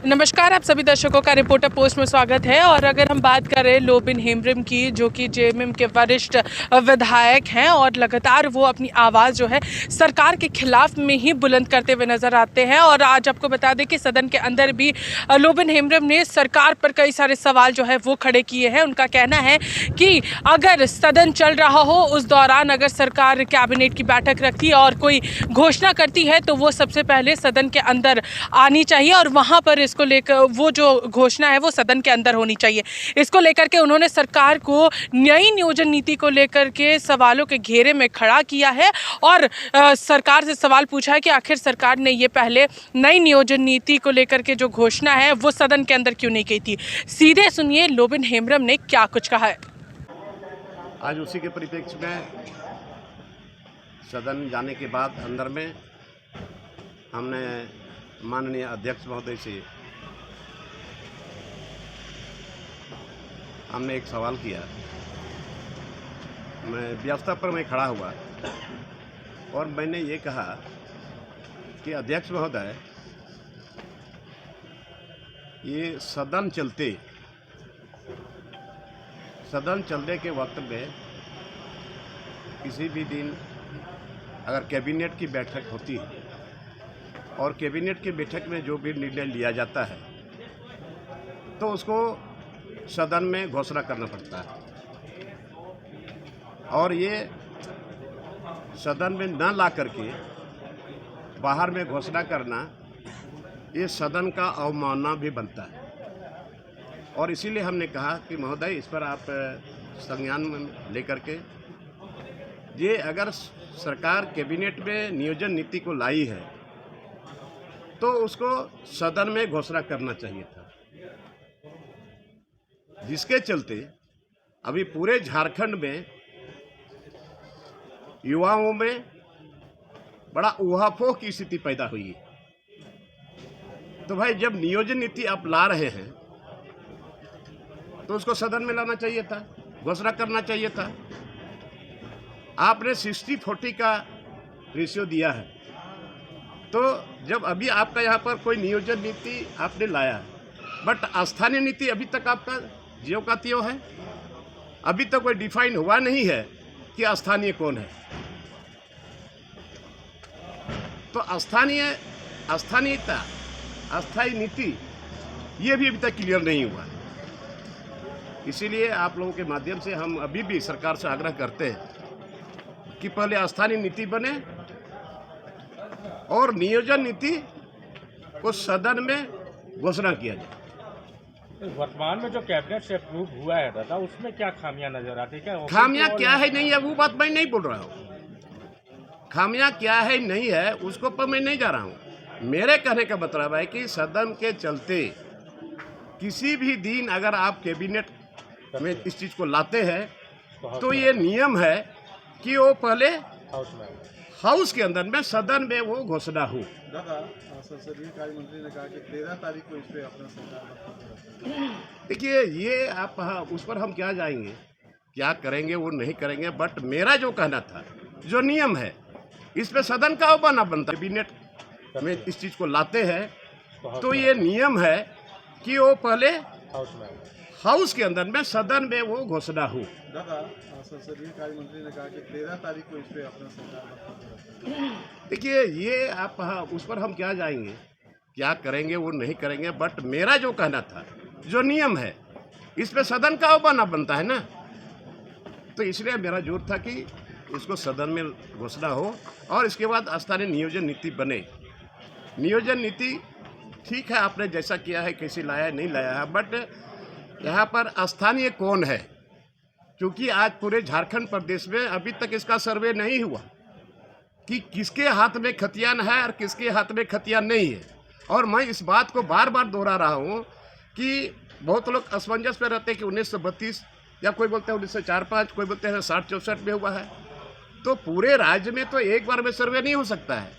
नमस्कार, आप सभी दर्शकों का रिपोर्टर पोस्ट में स्वागत है। और अगर हम बात करें लोबिन हेम्ब्रम की, जो कि जेएमएम के वरिष्ठ विधायक हैं और लगातार वो अपनी आवाज़ जो है सरकार के खिलाफ में ही बुलंद करते हुए नजर आते हैं। और आज आपको बता दें कि सदन के अंदर भी लोबिन हेम्ब्रम ने सरकार पर कई सारे सवाल जो है वो खड़े किए हैं। उनका कहना है कि अगर सदन चल रहा हो उस दौरान अगर सरकार कैबिनेट की बैठक रखती है और कोई घोषणा करती है तो वो सबसे पहले सदन के अंदर आनी चाहिए और वहाँ पर इसको लेकर वो जो घोषणा है वो सदन के अंदर होनी चाहिए। इसको लेकर के उन्होंने सरकार को नई नियोजन नीति को लेकर के सवालों के घेरे में खड़ा किया है और सरकार से सवाल पूछा है कि आखिर सरकार ने ये पहले नई नियोजन नीति को लेकर के जो घोषणा है वो सदन के अंदर क्यों नहीं की थी। सीधे सुनिए लोबिन हेम्ब्रम ने क्या कुछ कहा है। आज उसी के परिप्रेक्ष्य में सदन जाने के बाद अंदर में हमने माननीय अध्यक्ष महोदय से हमने एक सवाल किया। मैं व्यवस्था पर मैं खड़ा हुआ और मैंने ये कहा कि अध्यक्ष महोदय, ये सदन चलते के वक्त में किसी भी दिन अगर कैबिनेट की बैठक होती है और कैबिनेट की बैठक में जो भी निर्णय लिया जाता है तो उसको सदन में घोषणा करना पड़ता है। और ये सदन में न ला करके बाहर में घोषणा करना, ये सदन का अवमानना भी बनता है। और इसीलिए हमने कहा कि महोदय, इस पर आप संज्ञान में लेकर के, ये अगर सरकार कैबिनेट में नियोजन नीति को लाई है तो उसको सदन में घोषणा करना चाहिए था। जिसके चलते अभी पूरे झारखंड में युवाओं में बड़ा ऊहापोह की स्थिति पैदा हुई है। तो भाई, जब नियोजन नीति आप ला रहे हैं तो उसको सदन में लाना चाहिए था, घोषणा करना चाहिए था। आपने 60-40 का रेशियो दिया है, तो जब अभी आपका यहाँ पर कोई नियोजन नीति आपने लाया, बट स्थानीय नीति अभी तक आपका ज्यों का त्यों है। अभी तक कोई डिफाइन हुआ नहीं है कि स्थानीय कौन है। तो स्थानीयता, अस्थायी नीति, ये भी अभी तक क्लियर नहीं हुआ है। इसीलिए आप लोगों के माध्यम से हम अभी भी सरकार से आग्रह करते हैं कि पहले स्थानीय नीति बने और नियोजन नीति को सदन में घोषणा किया जाए। वर्तमान में जो कैबिनेट से अप्रूव हुआ है दादा, उसमें क्या खामियां नजर आती है? क्या खामियां क्या है नहीं है वो बात मैं नहीं बोल रहा हूँ। खामियां क्या है नहीं है उसको पर मैं नहीं जा रहा हूँ। मेरे कहने का मतलब है कि सदन के चलते किसी भी दिन अगर आप कैबिनेट में इस चीज़ को लाते हैं तो ये नियम है कि वो पहले हाउस के अंदर में, सदन में वो घोषणा हो। दादा, संसदीय कार्य मंत्री ने कहा कि 13 तारीख को इस पे अपना सरकार। देखिए, ये आप उस पर हम क्या जाएंगे, क्या करेंगे वो नहीं करेंगे, बट मेरा जो कहना था, जो नियम है, इस पे सदन का बना बनता है। कैबिनेट में इस चीज़ को लाते हैं तो ये नियम है कि वो पहले हाउस के अंदर में, सदन में वो घोषणा हो। दादा, संसदीय कार्य मंत्री ने कहा कि 13 तारीख को इस पे अपना सरकार। देखिए, ये आप उस पर हम क्या जाएंगे, क्या करेंगे वो नहीं करेंगे, बट मेरा जो कहना था, जो नियम है, इस पे सदन का बना बनता है ना। तो इसलिए मेरा जोर था कि इसको सदन में घोषणा हो और इसके बाद स्थानीय नियोजन नीति बने। नियोजन नीति ठीक है, आपने जैसा किया है, कैसे लाया है, नहीं लाया है, बट यहाँ पर स्थानीय कौन है, क्योंकि आज पूरे झारखंड प्रदेश में अभी तक इसका सर्वे नहीं हुआ कि किसके हाथ में खतियान है और किसके हाथ में खतियान नहीं है। और मैं इस बात को बार बार दोहरा रहा हूँ कि बहुत लोग असमंजस में रहते हैं कि 1932 या कोई बोलते हैं 1904-05, कोई बोलते हैं 60-64 में हुआ है। तो पूरे राज्य में तो एक बार में सर्वे नहीं हो सकता है,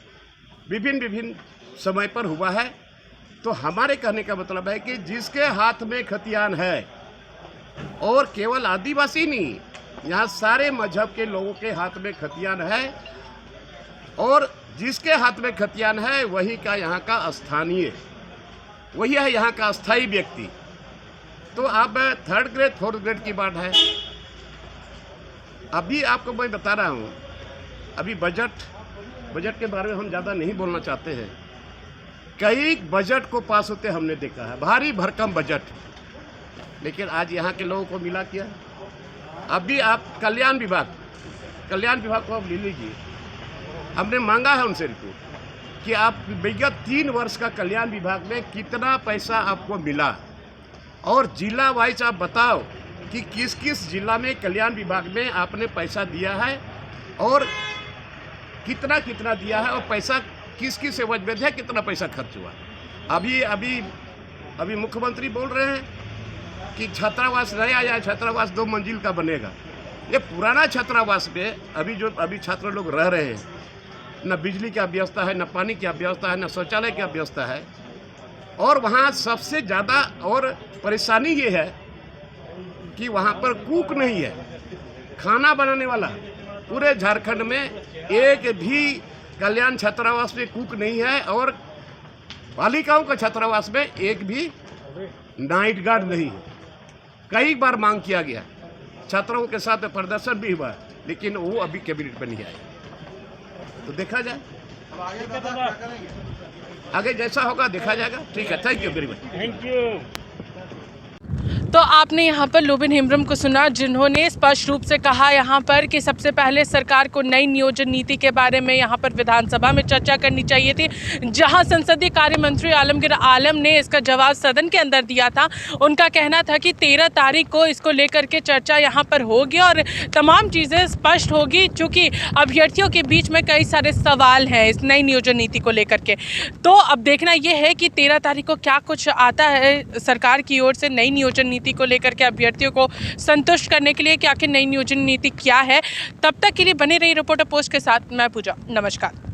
विभिन्न समय पर हुआ है। तो हमारे कहने का मतलब है कि जिसके हाथ में खतियान है, और केवल आदिवासी नहीं, यहाँ सारे मजहब के लोगों के हाथ में खतियान है, और जिसके हाथ में खतियान है वही का यहाँ का स्थानीय वही है यहाँ का अस्थायी व्यक्ति। तो अब 3rd ग्रेड 4th ग्रेड की बात है। अभी आपको मैं बता रहा हूँ, अभी बजट के बारे में हम ज़्यादा नहीं बोलना चाहते हैं। कई बजट को पास होते हमने देखा है, भारी भरकम बजट, लेकिन आज यहाँ के लोगों को मिला क्या? अभी आप कल्याण विभाग को आप ले लीजिए। हमने मांगा है उनसे रिपोर्ट कि आप विगत 3 वर्ष का कल्याण विभाग में कितना पैसा आपको मिला, और जिला वाइज आप बताओ कि किस किस जिला में कल्याण विभाग में आपने पैसा दिया है और कितना कितना दिया है, और पैसा किस किस एवज में है, कितना पैसा खर्च हुआ। अभी मुख्यमंत्री बोल रहे हैं कि छात्रावास नहीं आया, छात्रावास 2 मंजिल का बनेगा। ये पुराना छात्रावास पे अभी छात्र लोग रह रहे हैं, न बिजली की व्यवस्था है, न पानी की व्यवस्था है, न शौचालय की व्यवस्था है। और वहाँ सबसे ज़्यादा और परेशानी ये है कि वहाँ पर कुक नहीं है, खाना बनाने वाला। पूरे झारखंड में एक भी कल्याण छात्रावास में कुक नहीं है, और बालिकाओं का छात्रावास में एक भी नाइट गार्ड नहीं है। कई बार मांग किया गया, छात्रों के साथ प्रदर्शन भी हुआ, लेकिन वो अभी कैबिनेट में नहीं आए। तो देखा जाए, अब आगे दादा क्या करेंगे? आगे जैसा होगा देखा जाएगा। ठीक है, thank you very much. Thank you. तो आपने यहाँ पर लोबिन हेम्ब्रम को सुना, जिन्होंने स्पष्ट रूप से कहा यहाँ पर कि सबसे पहले सरकार को नई नियोजन नीति के बारे में यहाँ पर विधानसभा में चर्चा करनी चाहिए थी, जहाँ संसदीय कार्य मंत्री आलमगीर आलम ने इसका जवाब सदन के अंदर दिया था। उनका कहना था कि 13 तारीख को इसको लेकर के चर्चा यहाँ पर होगी और तमाम चीज़ें स्पष्ट होगी, चूँकि अभ्यर्थियों के बीच में कई सारे सवाल हैं इस नई नियोजन नीति को लेकर के। तो अब देखना यह है कि 13 तारीख को क्या कुछ आता है सरकार की ओर से नई नियोजन नीति को लेकर के अभ्यर्थियों को संतुष्ट करने के लिए कि आखिर नई नियोजन नीति क्या है। तब तक के लिए बने रही रिपोर्टर पोस्ट के साथ मैं पूजा। नमस्कार।